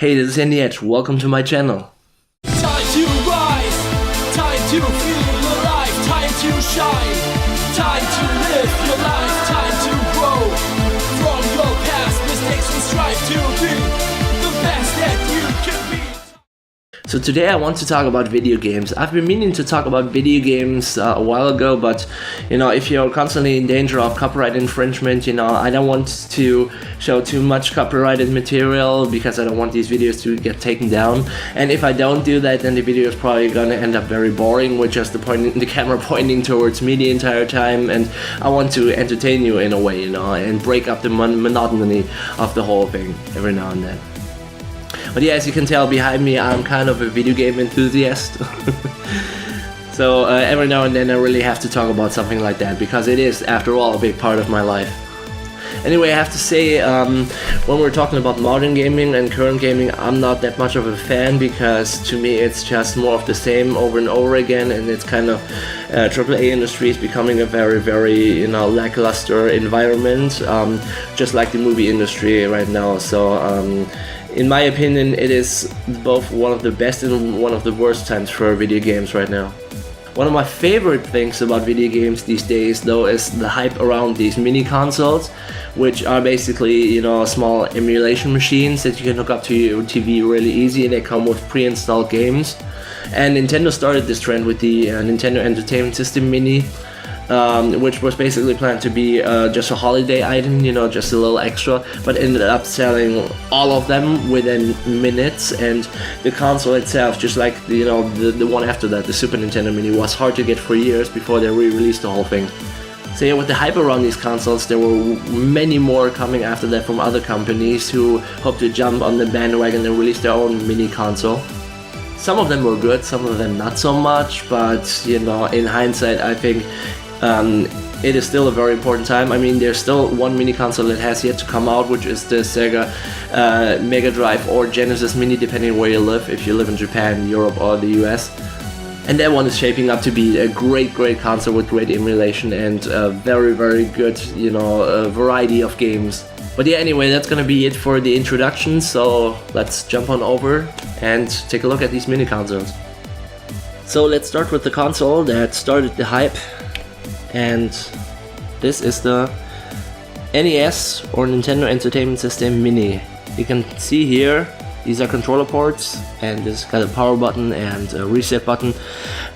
Hey, this is Edge. Welcome to my channel. Time to rise, time to feel alive, time to shine, time to live your life, time to grow from your past mistakes and strive to be the best that you can be. So today I want to talk about video games. I've been meaning to talk about video games a while ago, but if you're constantly in danger of copyright infringement, I don't want to show too much copyrighted material because I don't want these videos to get taken down. And if I don't do that, then the video is probably gonna end up very boring with just the camera pointing towards me the entire time. And I want to entertain you in a way, and break up the monotony of the whole thing every now and then. But yeah, as you can tell behind me, I'm kind of a video game enthusiast. So every now and then I really have to talk about something like that, because it is, after all, a big part of my life. Anyway, I have to say, when we're talking about modern gaming and current gaming, I'm not that much of a fan, because to me it's just more of the same over and over again, and it's kind of AAA industry is becoming a very, very lackluster environment, just like the movie industry right now. So in my opinion, it is both one of the best and one of the worst times for video games right now. One of my favorite things about video games these days, though, is the hype around these mini consoles, which are basically, small emulation machines that you can hook up to your TV really easy, and they come with pre-installed games. And Nintendo started this trend with the Nintendo Entertainment System Mini, which was basically planned to be just a holiday item, just a little extra, but ended up selling all of them within minutes. And the console itself, just like the one after that, the Super Nintendo Mini, was hard to get for years before they re-released the whole thing. So yeah, with the hype around these consoles, there were many more coming after that from other companies who hoped to jump on the bandwagon and release their own mini console. Some of them were good, some of them not so much, but in hindsight, I think it is still a very important time. I mean, there's still one mini console that has yet to come out, which is the Sega Mega Drive or Genesis Mini, depending where you live, if you live in Japan, Europe, or the US. And that one is shaping up to be a great console with great emulation and a very, very good, variety of games. But yeah, anyway, that's gonna be it for the introduction, so let's jump on over and take a look at these mini consoles. So let's start with the console that started the hype. And this is the NES or Nintendo Entertainment System Mini. You can see here, these are controller ports, and this got a power button and a reset button.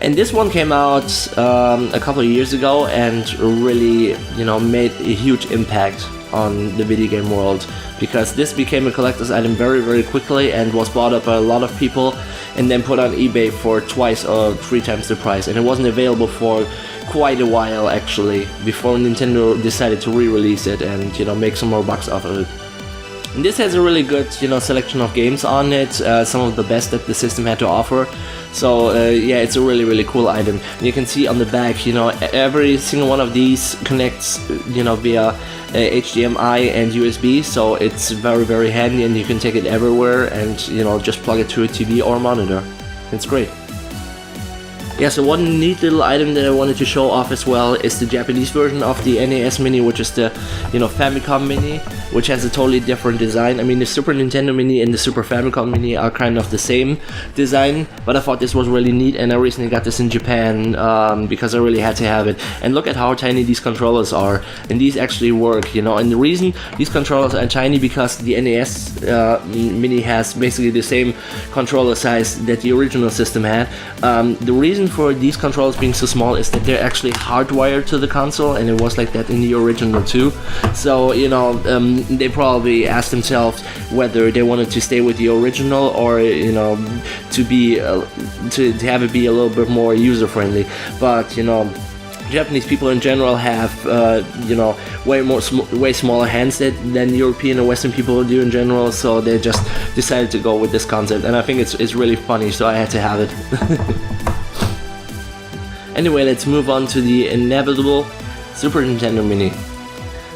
And this one came out a couple of years ago and really, made a huge impact on the video game world, because this became a collector's item very, very quickly and was bought up by a lot of people and then put on eBay for 2 or 3 times the price. And it wasn't available for quite a while, actually, before Nintendo decided to re-release it and make some more bucks off of it. And this has a really good selection of games on it, some of the best that the system had to offer. So yeah, it's a really, really cool item. And you can see on the back, every single one of these connects via HDMI and USB, so it's very, very handy, and you can take it everywhere and just plug it to a TV or monitor. It's great. Yeah, so one neat little item that I wanted to show off as well is the Japanese version of the NES Mini, which is the Famicom Mini, which has a totally different design. I mean, the Super Nintendo Mini and the Super Famicom Mini are kind of the same design, but I thought this was really neat, and I recently got this in Japan because I really had to have it. And look at how tiny these controllers are, and these actually work, and the reason these controllers are tiny, because the NES Mini has basically the same controller size that the original system had. The reason for these controllers being so small is that they're actually hardwired to the console, and it was like that in the original too. So they probably asked themselves whether they wanted to stay with the original or to have it be a little bit more user friendly. But Japanese people in general have way smaller hands than European and Western people do in general, so they just decided to go with this concept, and I think it's really funny, so I had to have it. Anyway, let's move on to the inevitable Super Nintendo Mini.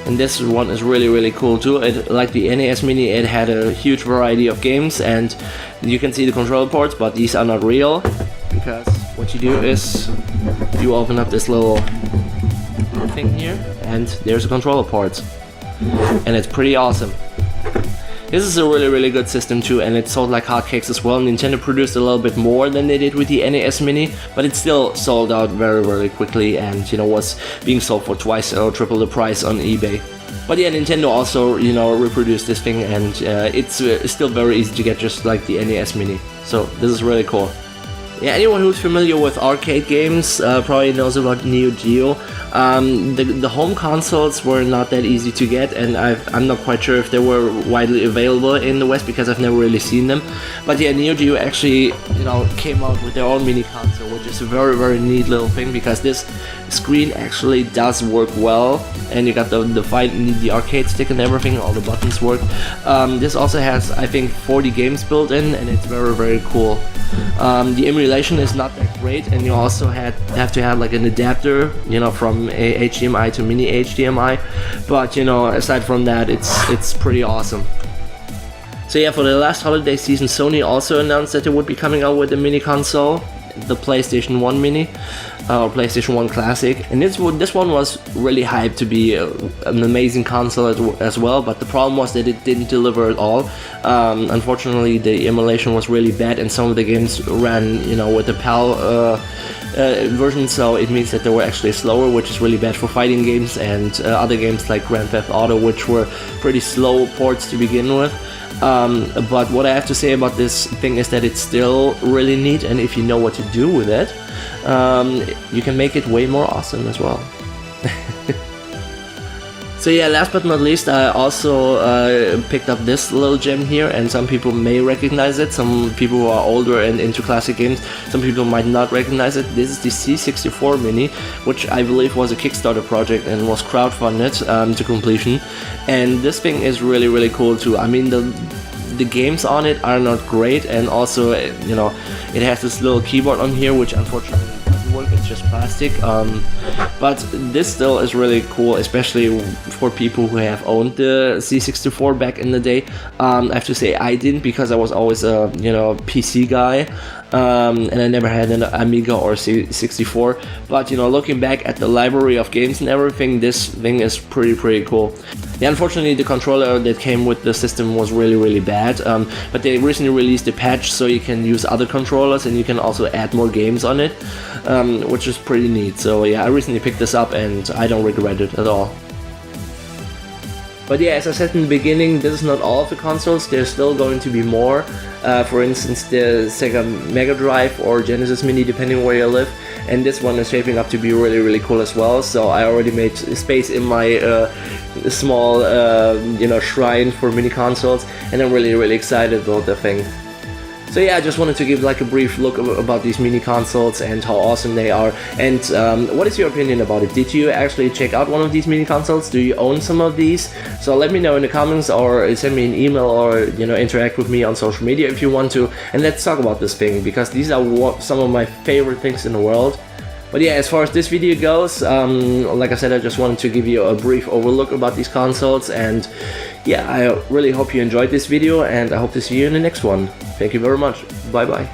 And this one is really, really cool too. Like the NES Mini, it had a huge variety of games, and you can see the controller ports, but these are not real, because what you do is you open up this little thing here, and there's a controller port, and it's pretty awesome. This is a really good system too, and it sold like hotcakes as well. Nintendo produced a little bit more than they did with the NES Mini, but it still sold out very quickly, and you know, was being sold for twice or triple the price on eBay. But yeah, Nintendo also, you know, reproduced this thing, and it's still very easy to get, just like the NES Mini. So this is really cool. Yeah, anyone who's familiar with arcade games probably knows about Neo Geo. The home consoles were not that easy to get, and I'm not quite sure if they were widely available in the West because I've never really seen them. But yeah, Neo Geo actually, you know, came out with their own mini console, which is a very neat little thing, because this screen actually does work well, and you got the arcade stick and everything, all the buttons work. This also has, I think, 40 games built in, and it's very cool. The emulation is not that great, and you also have to have like an adapter, you know, from a HDMI to mini HDMI. But you know, aside from that, it's pretty awesome. So yeah, for the last holiday season, Sony also announced that they would be coming out with a mini console, the PlayStation 1 Mini, or PlayStation 1 Classic, and this one was really hyped to be an amazing console as well, but the problem was that it didn't deliver at all. Unfortunately, the emulation was really bad, and some of the games ran, you know, with the PAL version, so it means that they were actually slower, which is really bad for fighting games and other games like Grand Theft Auto, which were pretty slow ports to begin with. But what I have to say about this thing is that it's still really neat, and if you know what to do with it, you can make it way more awesome as well. So yeah, last but not least, I also picked up this little gem here, and some people may recognize it. Some people who are older and into classic games, some people might not recognize it. This is the C64 Mini, which I believe was a Kickstarter project and was crowdfunded to completion. And this thing is really cool too. I mean, the games on it are not great, and also, you know, it has this little keyboard on here, which unfortunately doesn't work. It's just plastic. But this still is really cool, especially for people who have owned the C64 back in the day. I have to say I didn't, because I was always a, you know, PC guy. And I never had an Amiga or C64, but you know, looking back at the library of games and everything, this thing is pretty cool. Yeah, unfortunately the controller that came with the system was really bad, but they recently released a patch so you can use other controllers and you can also add more games on it, which is pretty neat. So yeah, I recently picked this up and I don't regret it at all. But yeah, as I said in the beginning, this is not all of the consoles, there's still going to be more. For instance, the Sega Mega Drive or Genesis Mini, depending where you live. And this one is shaping up to be really cool as well. So I already made space in my small you know, shrine for mini consoles, and I'm really excited about the thing. So yeah, I just wanted to give like a brief look about these mini consoles and how awesome they are. And what is your opinion about it? Did you actually check out one of these mini consoles? Do you own some of these? So let me know in the comments, or send me an email, or you know, interact with me on social media if you want to. And let's talk about this thing, because these are some of my favorite things in the world. But yeah, as far as this video goes, like I said, I just wanted to give you a brief overlook about these consoles, and yeah, I really hope you enjoyed this video, and I hope to see you in the next one. Thank you very much. Bye bye.